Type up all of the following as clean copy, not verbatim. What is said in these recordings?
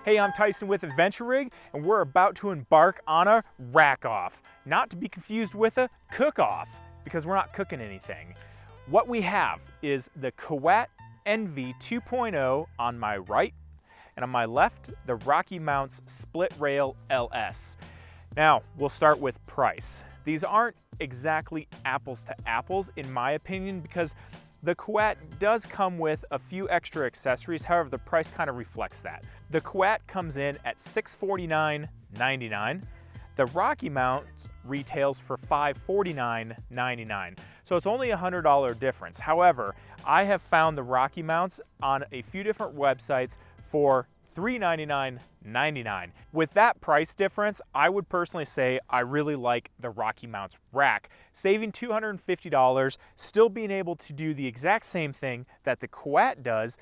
Hey, I'm Tyson with Adventure Rig, and we're about to embark on a rack-off. Not to be confused with a cook-off, because we're not cooking anything. What we have is the Küat NV 2.0 on my right, and on my left, the RockyMounts SplitRail LS. Now, we'll start with price. These aren't exactly apples to apples, in my opinion, because the Küat does come with a few extra accessories. However, the price kind of reflects that. The Küat comes in at $649.99. The RockyMounts retails for $549.99. So it's only a $100 difference. However, I have found the RockyMounts on a few different websites for $399.99. With that price difference, I would personally say I really like the RockyMounts rack. Saving $250, still being able to do the exact same thing that the Küat does.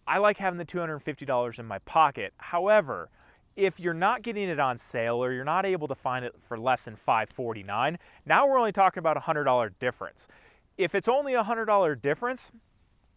I like having the $250 in my pocket. However, if you're not getting it on sale or you're not able to find it for less than $549, now we're only talking about a $100 difference. If it's only a $100 difference,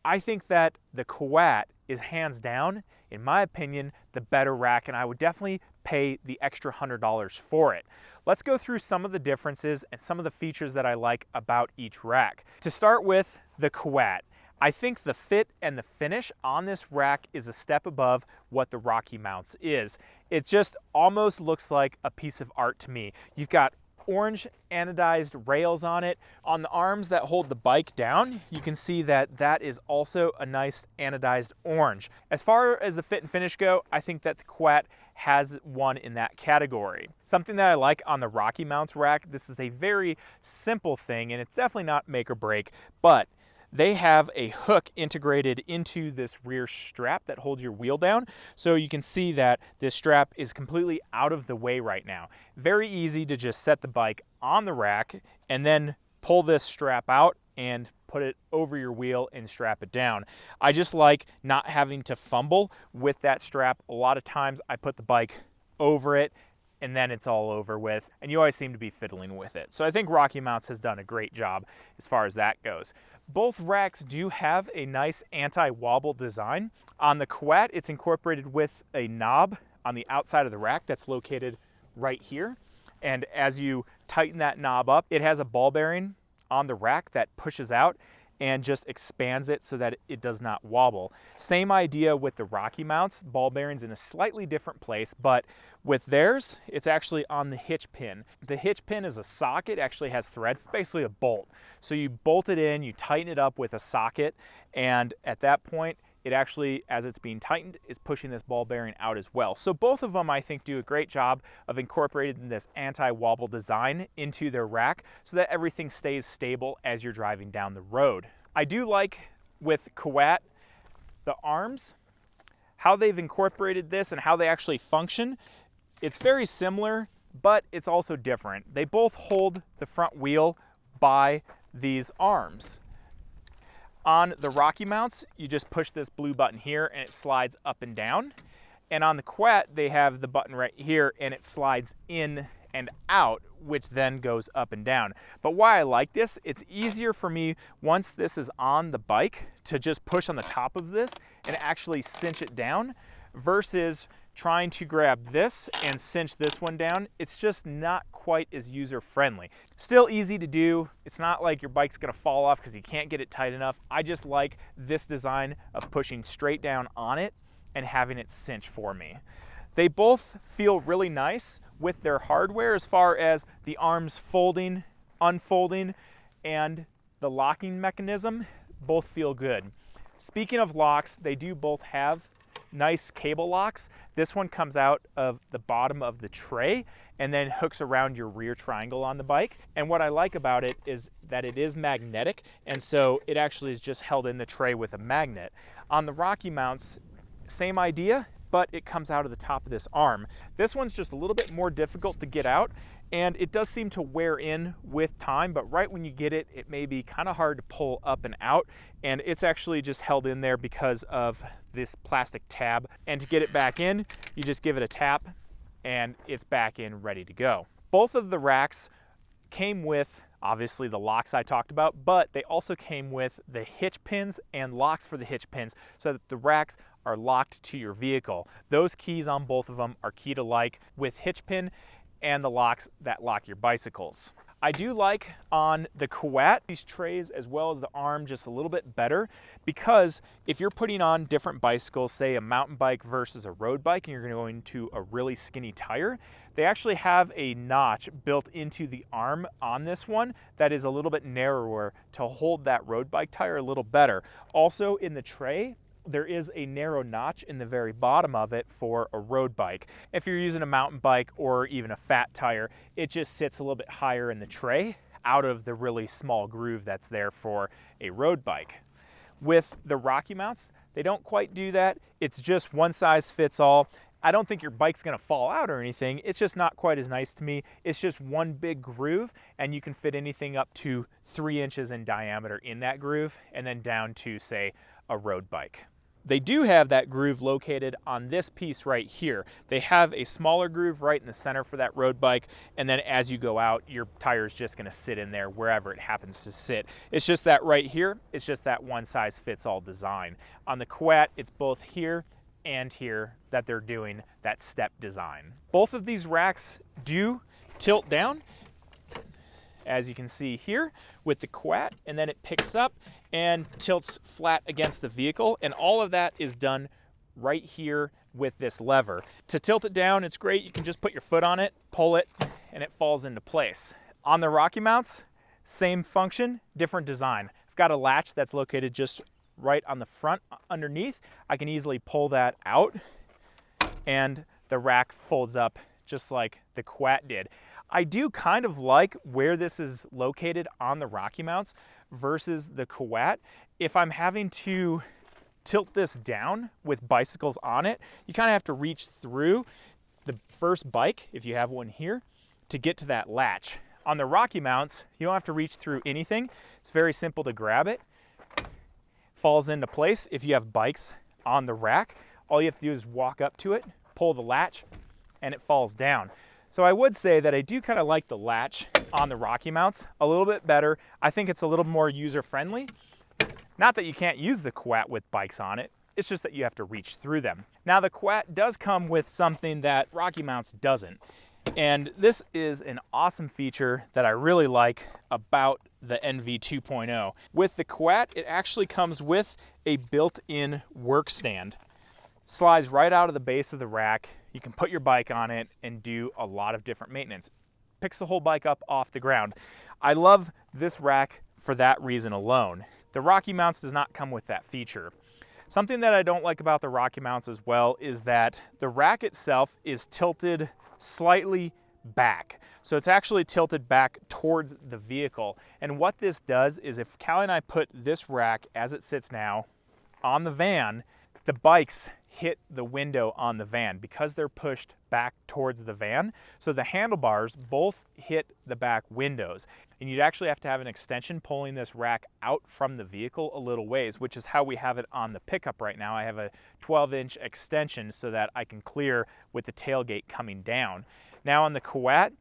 I think that the Küat is hands down, in my opinion, the better rack, and I would definitely pay the extra $100 for it. Let's go through some of the differences and some of the features that I like about each rack. To start with the Küat, I think the fit and the finish on this rack is a step above what the RockyMounts is. It just almost looks like a piece of art to me. You've got orange anodized rails on it. On the arms that hold the bike down, you can see that that is also a nice anodized orange. As far as the fit and finish go, I think that the Küat has one in that category. Something that I like on the RockyMounts rack, this is a very simple thing and it's definitely not make or break, but they have a hook integrated into this rear strap that holds your wheel down. So you can see that this strap is completely out of the way right now. Very easy to just set the bike on the rack and then pull this strap out and put it over your wheel and strap it down. I just like not having to fumble with that strap. A lot of times I put the bike over it and then it's all over with, and you always seem to be fiddling with it. So I think RockyMounts has done a great job as far as that goes. Both racks do have a nice anti-wobble design. On the Küat, it's incorporated with a knob on the outside of the rack that's located right here. And as you tighten that knob up, it has a ball bearing on the rack that pushes out and just expands it so that it does not wobble. Same idea with the RockyMounts, ball bearings in a slightly different place, but with theirs, it's actually on the hitch pin. The hitch pin is a socket, actually has threads, it's basically a bolt. So you bolt it in, you tighten it up with a socket, and at that point, it actually, as it's being tightened, is pushing this ball bearing out as well. So both of them, I think, do a great job of incorporating this anti-wobble design into their rack so that everything stays stable as you're driving down the road. I do like, with Küat, the arms, how they've incorporated this and how they actually function. It's very similar, but it's also different. They both hold the front wheel by these arms. On the RockyMounts, you just push this blue button here and it slides up and down. And on the Küat, they have the button right here and it slides in and out, which then goes up and down. But why I like this, it's easier for me once this is on the bike to just push on the top of this and actually cinch it down versus trying to grab this and cinch this one down. It's just not quite as user-friendly. Still easy to do. It's not like your bike's gonna fall off because you can't get it tight enough. I just like this design of pushing straight down on it and having it cinch for me. They both feel really nice with their hardware as far as the arms folding, unfolding, and the locking mechanism. Both feel good. Speaking of locks, they do both have nice cable locks. This one comes out of the bottom of the tray and then hooks around your rear triangle on the bike. And what I like about it is that it is magnetic, and so it actually is just held in the tray with a magnet. On the RockyMounts, same idea, but it comes out of the top of this arm. This one's just a little bit more difficult to get out, and it does seem to wear in with time, but right when you get it, it may be kind of hard to pull up and out, and it's actually just held in there because of this plastic tab. And to get it back in, you just give it a tap, and it's back in ready to go. Both of the racks came with obviously the locks I talked about, but they also came with the hitch pins and locks for the hitch pins so that the racks are locked to your vehicle. Those keys on both of them are key to like with hitch pin and the locks that lock your bicycles. I do like on the Küat these trays as well as the arm just a little bit better, because if you're putting on different bicycles, say a mountain bike versus a road bike, and you're going to a really skinny tire, they actually have a notch built into the arm on this one that is a little bit narrower to hold that road bike tire a little better. Also in the tray, there is a narrow notch in the very bottom of it for a road bike. If you're using a mountain bike or even a fat tire, it just sits a little bit higher in the tray out of the really small groove that's there for a road bike. With the RockyMounts, they don't quite do that. It's just one size fits all. I don't think your bike's gonna fall out or anything. It's just not quite as nice to me. It's just one big groove, and you can fit anything up to 3 inches in diameter in that groove, and then down to, say, a road bike. They do have that groove located on this piece right here. They have a smaller groove right in the center for that road bike, and then as you go out, your tire is just gonna sit in there wherever it happens to sit. It's just that right here, it's just that one size fits all design. On the Küat, it's both here and here that they're doing that step design. Both of these racks do tilt down, as you can see here with the Küat, and then it picks up and tilts flat against the vehicle, and all of that is done right here with this lever. To tilt it down, it's great. You can just put your foot on it, pull it, and it falls into place. On the RockyMounts, same function, different design. I've got a latch that's located just right on the front underneath. I can easily pull that out, and the rack folds up just like the Küat did. I do kind of like where this is located on the RockyMounts versus the Küat. If I'm having to tilt this down with bicycles on it, you kind of have to reach through the first bike, if you have one here, to get to that latch. On the RockyMounts, you don't have to reach through anything. It's very simple to grab it. Falls into place. If you have bikes on the rack, all you have to do is walk up to it, pull the latch, and it falls down. So I would say that I do kind of like the latch on the RockyMounts a little bit better. I think it's a little more user-friendly. Not that you can't use the Küat with bikes on it, it's just that you have to reach through them. Now the Küat does come with something that RockyMounts doesn't. And this is an awesome feature that I really like about the NV 2.0. With the Küat, it actually comes with a built-in work stand. Slides right out of the base of the rack. You can put your bike on it and do a lot of different maintenance. Picks the whole bike up off the ground. I love this rack for that reason alone. The RockyMounts does not come with that feature. Something that I don't like about the RockyMounts as well is that the rack itself is tilted slightly back. So it's actually tilted back towards the vehicle. And what this does is if Callie and I put this rack as it sits now on the van, the bikes hit the window on the van because they're pushed back towards the van. So the handlebars both hit the back windows. And you'd actually have to have an extension pulling this rack out from the vehicle a little ways, which is how we have it on the pickup right now. I have a 12-inch extension so that I can clear with the tailgate coming down. Now on the Küat,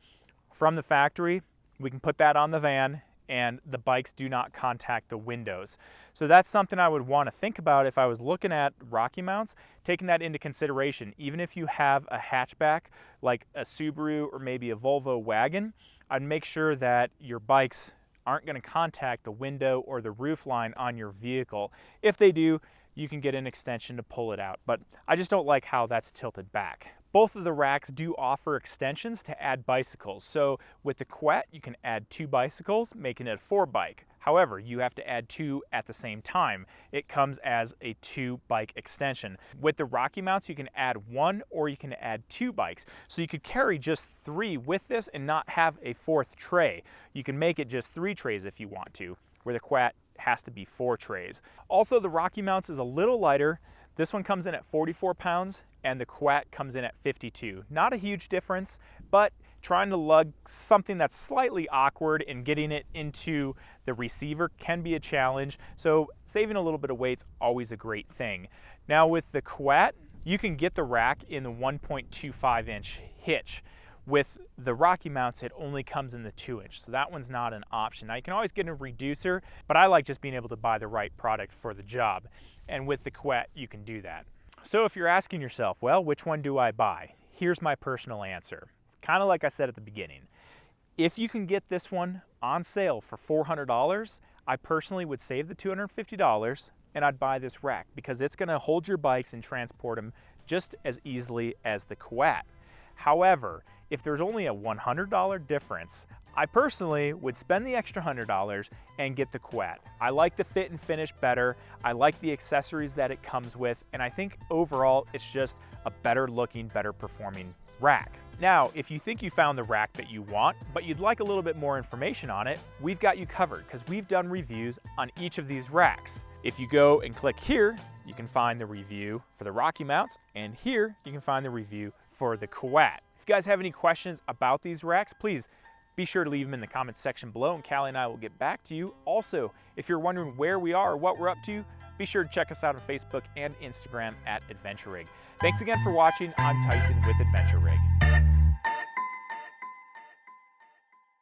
from the factory, we can put that on the van and the bikes do not contact the windows. So that's something I would want to think about if I was looking at RockyMounts, taking that into consideration. Even if you have a hatchback like a Subaru or maybe a Volvo wagon, I'd make sure that your bikes aren't going to contact the window or the roof line on your vehicle. If they do, you can get an extension to pull it out, but I just don't like how that's tilted back. Both of the racks do offer extensions to add bicycles. So with the Küat, you can add 2 bicycles, making it a 4-bike. However, you have to add 2 at the same time. It comes as a 2-bike extension. With the RockyMounts, you can add 1 or you can add 2 bikes. So you could carry just 3 with this and not have a 4th tray. You can make it just 3 trays if you want to, where the Küat has to be 4 trays. Also, the RockyMounts is a little lighter. This one comes in at 44 pounds and the Küat comes in at 52. Not a huge difference, but trying to lug something that's slightly awkward and getting it into the receiver can be a challenge. So saving a little bit of weight's always a great thing. Now with the Küat, you can get the rack in the 1.25-inch Hitch. With the RockyMounts, it only comes in the 2-inch, so that one's not an option. Now you can always get a reducer, but I like just being able to buy the right product for the job. And with the Küat, you can do that. So if you're asking yourself, well, which one do I buy? Here's my personal answer. Kind of like I said at the beginning. If you can get this one on sale for $400, I personally would save the $250 and I'd buy this rack because it's going to hold your bikes and transport them just as easily as the Küat. However, if there's only a $100 difference, I personally would spend the extra $100 and get the Küat. I like the fit and finish better. I like the accessories that it comes with, and I think overall it's just a better looking, better performing rack. Now, if you think you found the rack that you want, but you'd like a little bit more information on it, we've got you covered because we've done reviews on each of these racks. If you go and click here, you can find the review for the RockyMounts, and here you can find the review for the Küat. If you guys have any questions about these racks, please be sure to leave them in the comments section below, and Callie and I will get back to you. Also, if you're wondering where we are or what we're up to, be sure to check us out on Facebook and Instagram at Adventure Rig. Thanks again for watching. I'm Tyson with Adventure Rig.